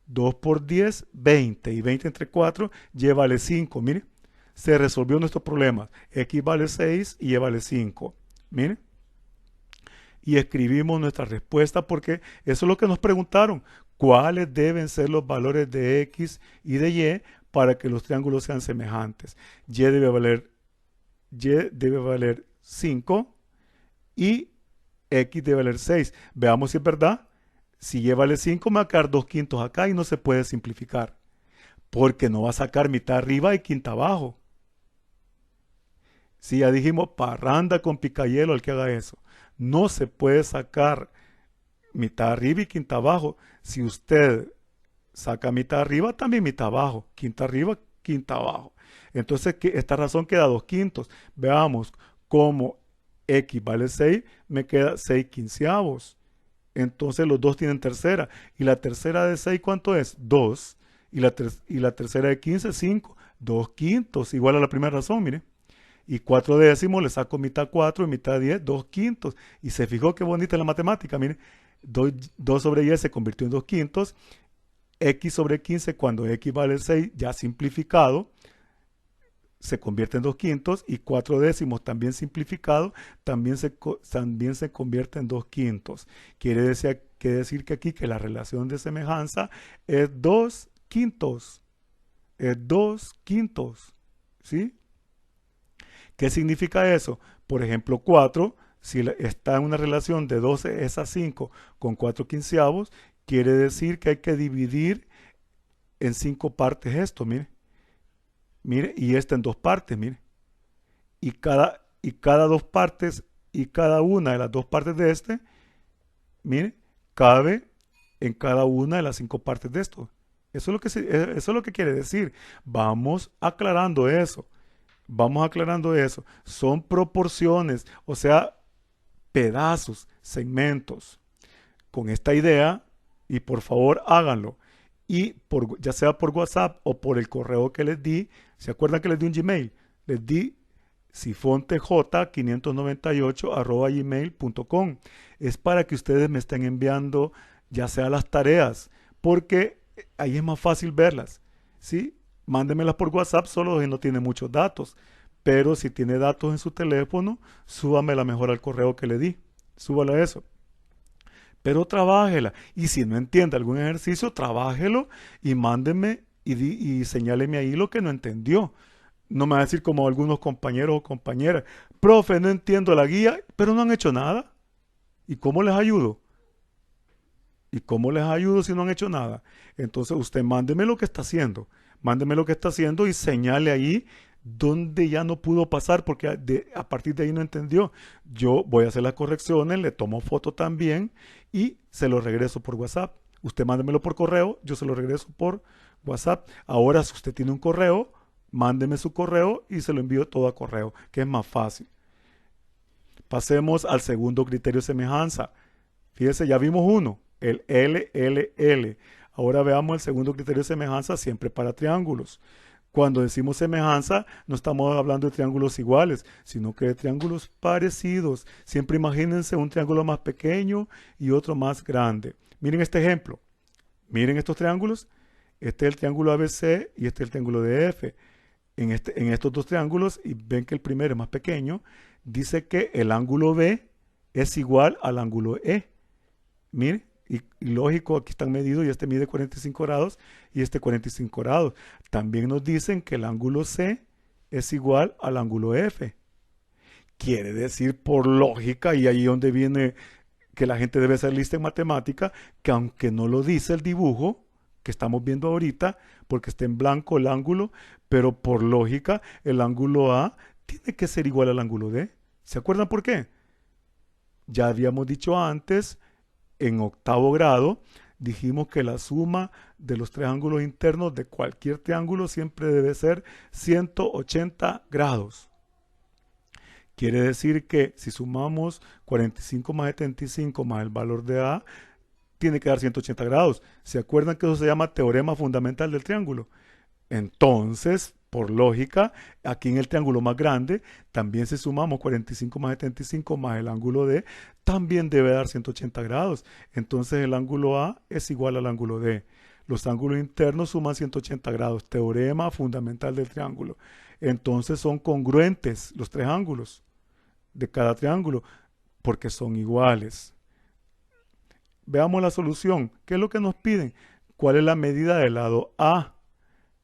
2 por 10, 20. Y 20 entre 4, Y vale 5. Mire, se resolvió nuestro problema. X vale 6 y Y vale 5. Mire. Y escribimos nuestra respuesta porque eso es lo que nos preguntaron. ¿Cuáles deben ser los valores de X y de Y para que los triángulos sean semejantes? Y debe valer 5 y X debe valer 6. Veamos si es verdad. Si Y vale 5, me va a quedar 2 quintos acá y no se puede simplificar. Porque no va a sacar mitad arriba y quinta abajo. Si ya dijimos, parranda con picayelo al que haga eso. No se puede sacar mitad arriba y quinta abajo. Si usted saca mitad arriba, también mitad abajo. Quinta arriba, quinta abajo. Entonces, esta razón queda 2 quintos. Veamos cómo X vale 6, me queda 6 quinceavos. Entonces los dos tienen tercera. Y la tercera de 6, ¿cuánto es? 2. Y la tercera de 15, 5. 2 quintos, igual a la primera razón, mire. Y 4 décimos, le saco mitad 4 y mitad 10, 2 quintos. Y se fijó qué bonita es la matemática, mire. 2 sobre y se convirtió en 2 quintos. X sobre 15, cuando X vale 6, ya simplificado, se convierte en 2 quintos. Y 4 décimos, también simplificado, también se convierte en 2 quintos. Quiere decir que aquí que la relación de semejanza es 2 quintos. Es 2 quintos. ¿Sí? ¿Qué significa eso? Por ejemplo, 4, si está en una relación de 12 es a 5 con 4 quinceavos, quiere decir que hay que dividir en 5 partes esto, mire. Mire, y esta en 2 partes, mire. Y cada 2 partes, y cada una de las 2 partes de mire, cabe en cada una de las 5 partes de esto. Eso es lo que quiere decir. Vamos aclarando eso. Vamos aclarando eso. Son proporciones, o sea, pedazos, segmentos. Con esta idea, y por favor háganlo. Y ya sea por WhatsApp o por el correo que les di, ¿se acuerdan que les di un Gmail? Les di sifontej598@gmail.com. Es para que ustedes me estén enviando ya sea las tareas, porque ahí es más fácil verlas, ¿sí? Mándemelas por WhatsApp solo si no tiene muchos datos, pero si tiene datos en su teléfono, súbamela mejor al correo que le di, súbala a eso. Pero trabájela, y si no entiende algún ejercicio, trabájelo y mándeme y señáleme ahí lo que no entendió. No me va a decir como algunos compañeros o compañeras, profe, no entiendo la guía, pero no han hecho nada. ¿Y cómo les ayudo? ¿Y cómo les ayudo si no han hecho nada? Entonces usted mándeme lo que está haciendo. Mándeme lo que está haciendo y señale ahí donde ya no pudo pasar porque a partir de ahí no entendió. Yo voy a hacer las correcciones, le tomo foto también y se lo regreso por WhatsApp. Usted mándemelo por correo, yo se lo regreso por WhatsApp. Ahora, si usted tiene un correo, mándeme su correo y se lo envío todo a correo, que es más fácil. Pasemos al segundo criterio de semejanza. Fíjese, ya vimos uno, el LLL. Ahora veamos el segundo criterio de semejanza siempre para triángulos. Cuando decimos semejanza, no estamos hablando de triángulos iguales, sino que de triángulos parecidos. Siempre imagínense un triángulo más pequeño y otro más grande. Miren este ejemplo. Miren estos triángulos. Este es el triángulo ABC y este es el triángulo DF. En estos dos triángulos, y ven que el primero es más pequeño, dice que el ángulo B es igual al ángulo E. Mire, y lógico, aquí están medidos y este mide 45 grados y este 45 grados. También nos dicen que el ángulo C es igual al ángulo F. Quiere decir por lógica, y ahí donde viene que la gente debe ser lista en matemática, que aunque no lo dice el dibujo que estamos viendo ahorita, porque está en blanco el ángulo, pero por lógica el ángulo A tiene que ser igual al ángulo D. ¿Se acuerdan por qué? Ya habíamos dicho antes, en octavo grado, dijimos que la suma de los tres ángulos internos de cualquier triángulo siempre debe ser 180 grados. Quiere decir que si sumamos 45 más 75 más el valor de A, tiene que dar 180 grados. ¿Se acuerdan que eso se llama teorema fundamental del triángulo? Entonces, por lógica, aquí en el triángulo más grande, también si sumamos 45 más 75 más el ángulo D, también debe dar 180 grados. Entonces el ángulo A es igual al ángulo D. Los ángulos internos suman 180 grados. Teorema fundamental del triángulo. Entonces son congruentes los tres ángulos de cada triángulo porque son iguales. Veamos la solución. ¿Qué es lo que nos piden? ¿Cuál es la medida del lado A?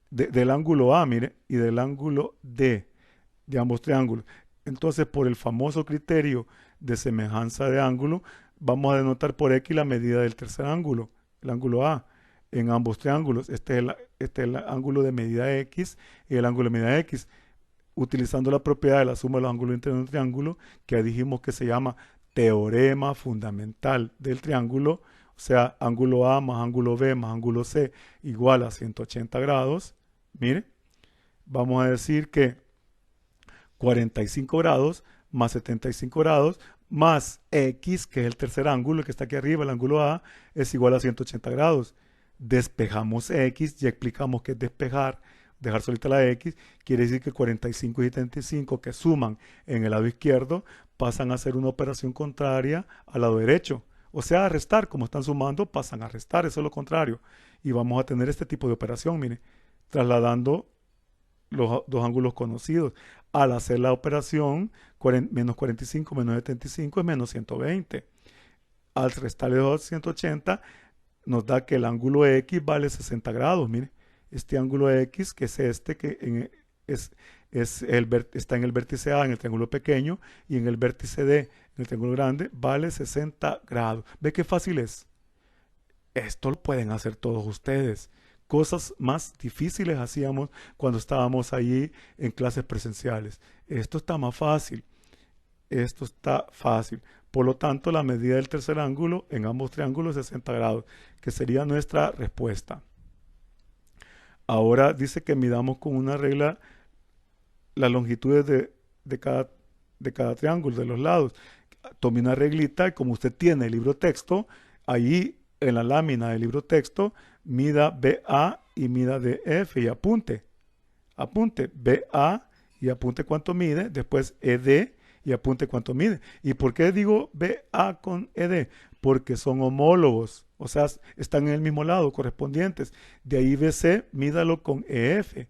Del ángulo A, mire, y del ángulo D, de ambos triángulos. Entonces, por el famoso criterio de semejanza de ángulo, vamos a denotar por X la medida del tercer ángulo, el ángulo A, en ambos triángulos. Este es el ángulo de medida X y el ángulo de medida X, utilizando la propiedad de la suma de los ángulos internos del triángulo, que dijimos que se llama teorema fundamental del triángulo, o sea, ángulo A más ángulo B más ángulo C igual a 180 grados. Mire, vamos a decir que 45 grados más 75 grados más X, que es el tercer ángulo, el que está aquí arriba, el ángulo A, es igual a 180 grados. Despejamos X, ya explicamos que es despejar, dejar solita la X, quiere decir que 45 y 75 que suman en el lado izquierdo pasan a ser una operación contraria al lado derecho. O sea, a restar, como están sumando, pasan a restar, eso es lo contrario. Y vamos a tener este tipo de operación, mire, trasladando los dos ángulos conocidos. Al hacer la operación, menos 45 menos 75 es menos 120. Al restarle 180, nos da que el ángulo X vale 60 grados, mire. Este ángulo X, que es este, que está en el vértice A, en el triángulo pequeño, y en el vértice D, en el triángulo grande, vale 60 grados. ¿Ve qué fácil es? Esto lo pueden hacer todos ustedes. Cosas más difíciles hacíamos cuando estábamos allí en clases presenciales. Esto está más fácil. Esto está fácil. Por lo tanto, la medida del tercer ángulo en ambos triángulos es 60 grados, que sería nuestra respuesta. Ahora dice que midamos con una regla las longitudes de cada triángulo, de los lados. Tome una reglita y como usted tiene el libro texto, ahí en la lámina del libro texto, mida BA y mida DF y apunte. Apunte BA y apunte cuánto mide, después ED y apunte cuánto mide. ¿Y por qué digo BA con ED? Porque son homólogos, o sea, están en el mismo lado, correspondientes. De ahí BC, mídalo con EF.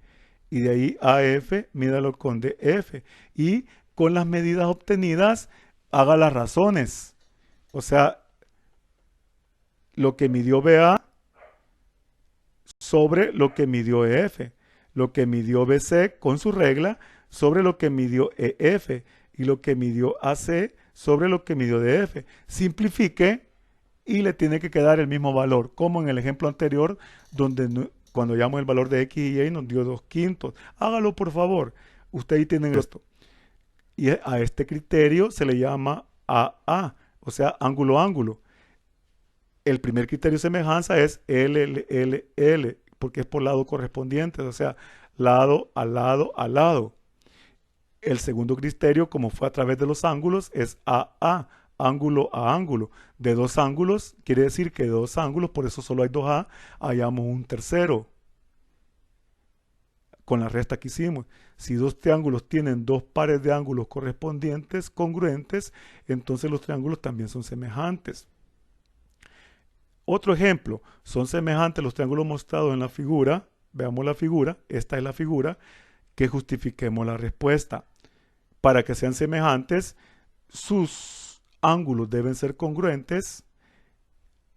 Y de ahí AF, mídalo con DF. Y con las medidas obtenidas, haga las razones. O sea, lo que midió BA sobre lo que midió EF. Lo que midió BC con su regla sobre lo que midió EF. Y lo que midió AC sobre lo que midió DF. Simplifique y le tiene que quedar el mismo valor, como en el ejemplo anterior, donde cuando hallamos el valor de X y Y nos dio 2/5. Hágalo, por favor. Ustedes tienen esto. Y a este criterio se le llama AA, o sea, ángulo-ángulo. El primer criterio de semejanza es LLL, porque es por lado correspondiente, o sea, lado a lado a lado. El segundo criterio, como fue a través de los ángulos, es AA, ángulo a ángulo. De dos ángulos, quiere decir que de dos ángulos, por eso solo hay 2A, hallamos un tercero. Con la resta que hicimos. Si dos triángulos tienen dos pares de ángulos correspondientes, congruentes, entonces los triángulos también son semejantes. Otro ejemplo, son semejantes los triángulos mostrados en la figura. Veamos la figura, esta es la figura, que justifiquemos la respuesta. para que sean semejantes, sus ángulos deben ser congruentes,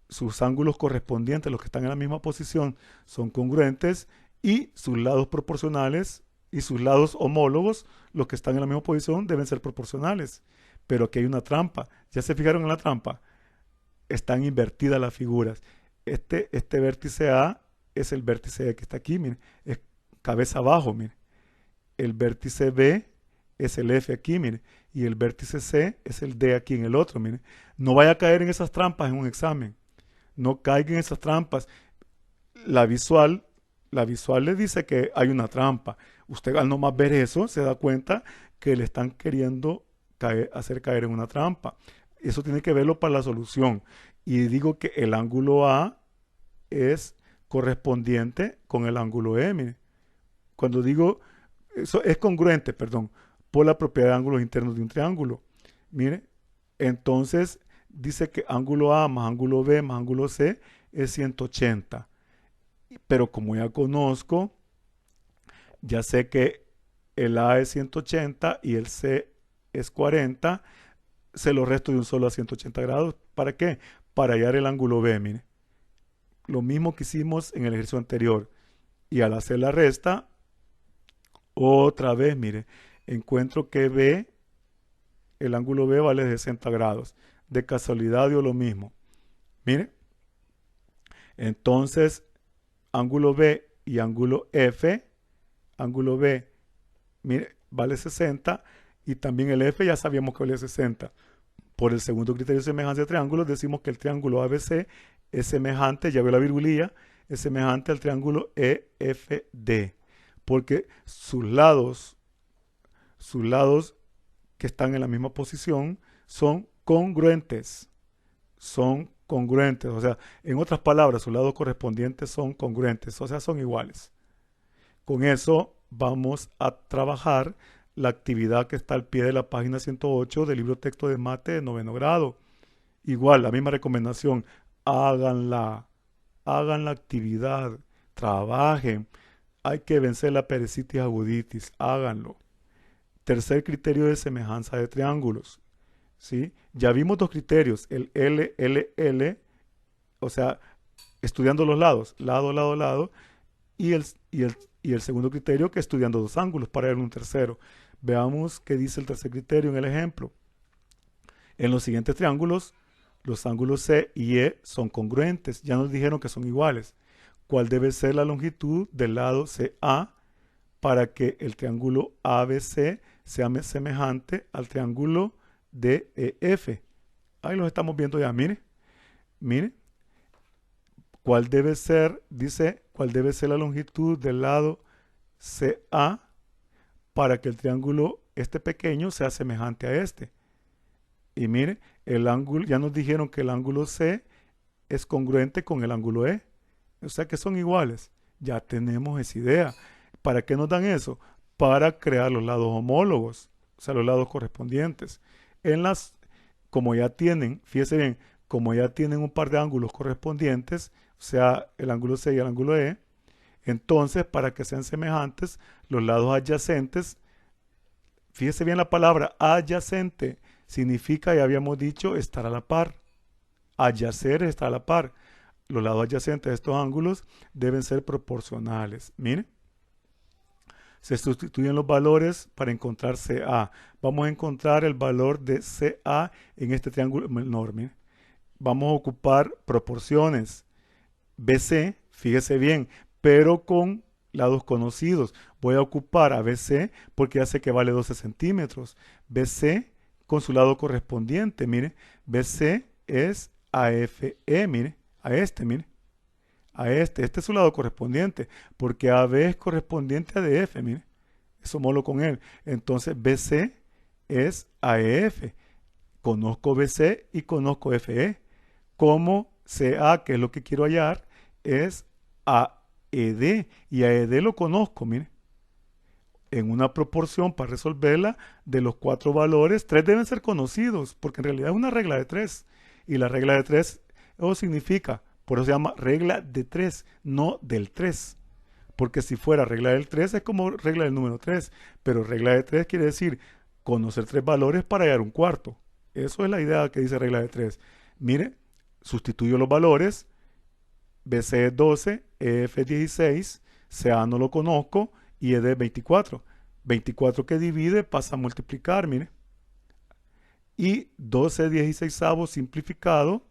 sus ángulos correspondientes, los que están en la misma posición, son congruentes y sus lados proporcionales y sus lados homólogos, los que están en la misma posición, deben ser proporcionales. Pero aquí hay una trampa. ¿Ya se fijaron en la trampa? Están invertidas las figuras. Este vértice A es el vértice que está aquí, miren, es cabeza abajo, miren. El vértice B es el F aquí, miren, y el vértice C es el D aquí en el otro, miren. No vaya a caer en esas trampas en un examen. No caigan en esas trampas. La visual le dice que hay una trampa. Usted al nomás ver eso se da cuenta que le están queriendo hacer caer en una trampa. Eso tiene que verlo para la solución. Y digo que el ángulo A es correspondiente con el ángulo E. Mire. Cuando digo, eso es congruente, perdón, por la propiedad de ángulos internos de un triángulo. Mire, entonces dice que ángulo A más ángulo B más ángulo C es 180. Pero como ya conozco, ya sé que el A es 180 y el C es 40, se lo resto de un solo a 180 grados. ¿Para qué? Para hallar el ángulo B, mire. Lo mismo que hicimos en el ejercicio anterior. Y al hacer la resta, otra vez, mire, encuentro que B, el ángulo B vale 60 grados. De casualidad dio lo mismo. Mire. Entonces, ángulo B y ángulo F, ángulo B, mire, vale 60 y también el F ya sabíamos que vale 60. Por el segundo criterio de semejanza de triángulos decimos que el triángulo ABC es semejante, ya veo la virgulilla, es semejante al triángulo EFD, porque sus lados que están en la misma posición son congruentes. Son congruentes, o sea, en otras palabras, sus lados correspondientes son congruentes, o sea, son iguales. Con eso vamos a trabajar la actividad que está al pie de la página 108 del libro texto de mate de 9º grado. Igual, la misma recomendación, háganla actividad, trabajen, hay que vencer la perecitis aguditis, háganlo. Tercer criterio de semejanza de triángulos. ¿Sí? Ya vimos dos criterios, el LLL, o sea, estudiando los lados, lado, y el segundo criterio que estudiando dos ángulos para ver un tercero. Veamos qué dice el tercer criterio en el ejemplo. En los siguientes triángulos, los ángulos C y E son congruentes, ya nos dijeron que son iguales. ¿Cuál debe ser la longitud del lado CA para que el triángulo ABC sea semejante al triángulo DEF? Ahí los estamos viendo ya, mire. ¿Cuál debe ser, dice, cuál debe ser la longitud del lado CA para que el triángulo este pequeño sea semejante a este? Y mire, el ángulo, ya nos dijeron que el ángulo C es congruente con el ángulo E. O sea que son iguales. Ya tenemos esa idea. ¿Para qué nos dan eso? Para crear los lados homólogos, o sea, los lados correspondientes. Como ya tienen, fíjese bien, como ya tienen un par de ángulos correspondientes, o sea, el ángulo C y el ángulo E, entonces, para que sean semejantes, los lados adyacentes, fíjese bien la palabra adyacente, significa, ya habíamos dicho, estar a la par. Adyacer es estar a la par. Los lados adyacentes de estos ángulos deben ser proporcionales. Miren. Se sustituyen los valores para encontrar CA. Vamos a encontrar el valor de CA en este triángulo menor. Miren. Vamos a ocupar proporciones. BC, fíjese bien, pero con lados conocidos. Voy a ocupar a BC porque ya sé que vale 12 centímetros. BC con su lado correspondiente, mire. BC es AFE, mire. A este, mire. A este es su lado correspondiente, porque AB es correspondiente a DF, mire. Es homólogo con él. Entonces BC es AEF. Conozco BC y conozco FE. Como CA, que es lo que quiero hallar, es AED. Y AED lo conozco, mire. En una proporción para resolverla de los 4 valores, 3 deben ser conocidos, porque en realidad es una regla de 3. Y la regla de 3 eso significa, por eso se llama regla de 3, no del 3. Porque si fuera regla del 3 es como regla del número 3, pero regla de 3 quiere decir conocer tres valores para hallar un cuarto. Eso es la idea que dice regla de tres. Mire, sustituyo los valores. BC es 12, EF es 16, CA no lo conozco y ED es 24. 24 que divide pasa a multiplicar, mire. Y 12 16avos simplificado.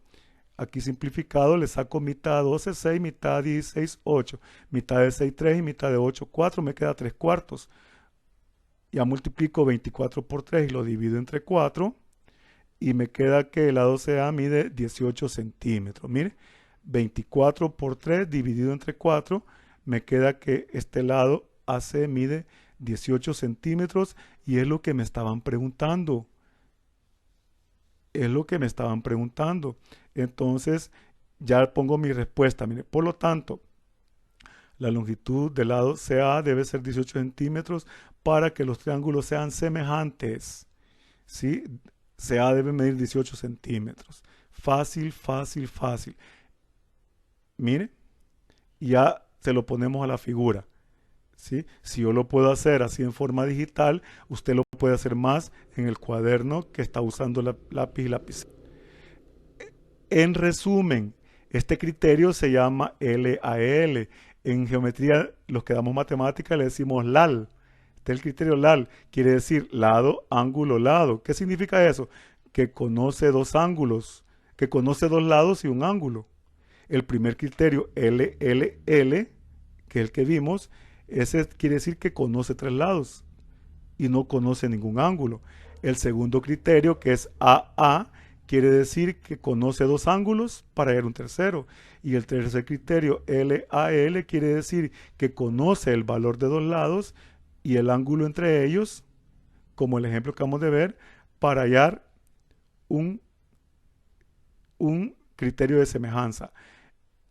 Aquí simplificado le saco mitad de 12, 6, mitad de 16, 8. Mitad de 6, 3 y mitad de 8, 4. Me queda 3 cuartos. Ya multiplico 24 por 3 y lo divido entre 4. Y me queda que el lado CA mide 18 centímetros. Mire, 24 por 3 dividido entre 4. Me queda que este lado AC mide 18 centímetros y es lo que me estaban preguntando. Es lo que me estaban preguntando. Entonces, ya pongo mi respuesta. Mire, por lo tanto, la longitud del lado CA debe ser 18 centímetros para que los triángulos sean semejantes. ¿Sí? CA debe medir 18 centímetros. Fácil, fácil, fácil. Mire, ya se lo ponemos a la figura. ¿Sí? Si yo lo puedo hacer así en forma digital, usted lo puede hacer más en el cuaderno que está usando lápiz y lapicero. En resumen, este criterio se llama LAL. En geometría, los que damos matemática le decimos LAL. Este es el criterio LAL. Quiere decir lado, ángulo, lado. ¿Qué significa eso? Que conoce dos ángulos, que conoce dos lados y un ángulo. El primer criterio LLL, que es el que vimos, ese quiere decir que conoce tres lados y no conoce ningún ángulo. El segundo criterio, que es AA, quiere decir que conoce dos ángulos para hallar un tercero. Y el tercer criterio, LAL, quiere decir que conoce el valor de dos lados y el ángulo entre ellos, como el ejemplo que acabamos de ver, para hallar un criterio de semejanza.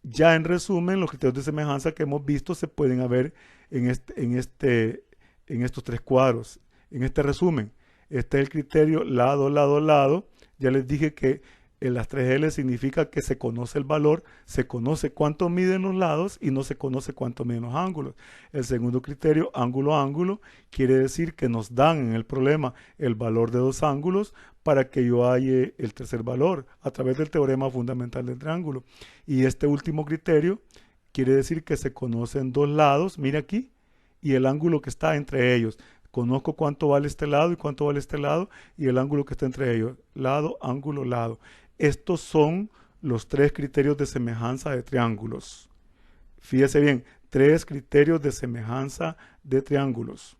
Ya en resumen, los criterios de semejanza que hemos visto se pueden ver en estos tres cuadros. En este resumen, este es el criterio lado, lado, lado. Ya les dije que en las 3L significa que se conoce el valor, se conoce cuánto miden los lados y no se conoce cuánto miden los ángulos. El segundo criterio, ángulo, ángulo, quiere decir que nos dan en el problema el valor de dos ángulos para que yo halle el tercer valor a través del teorema fundamental del triángulo. Y este último criterio quiere decir que se conocen dos lados, mire aquí, y el ángulo que está entre ellos. Conozco cuánto vale este lado y cuánto vale este lado y el ángulo que está entre ellos. Lado, ángulo, lado. Estos son los tres criterios de semejanza de triángulos. Fíjese bien, tres criterios de semejanza de triángulos.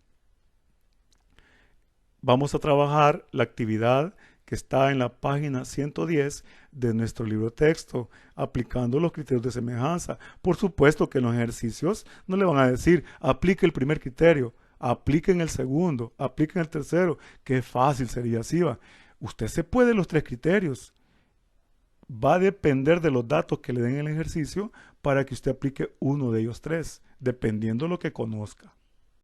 Vamos a trabajar la actividad que está en la página 110 de nuestro libro de texto, aplicando los criterios de semejanza. Por supuesto que en los ejercicios no le van a decir, aplique el primer criterio, apliquen el segundo, apliquen el tercero. Qué fácil sería así, va. Usted se puede los tres criterios. Va a depender de los datos que le den en el ejercicio para que usted aplique uno de ellos tres, dependiendo de lo que conozca.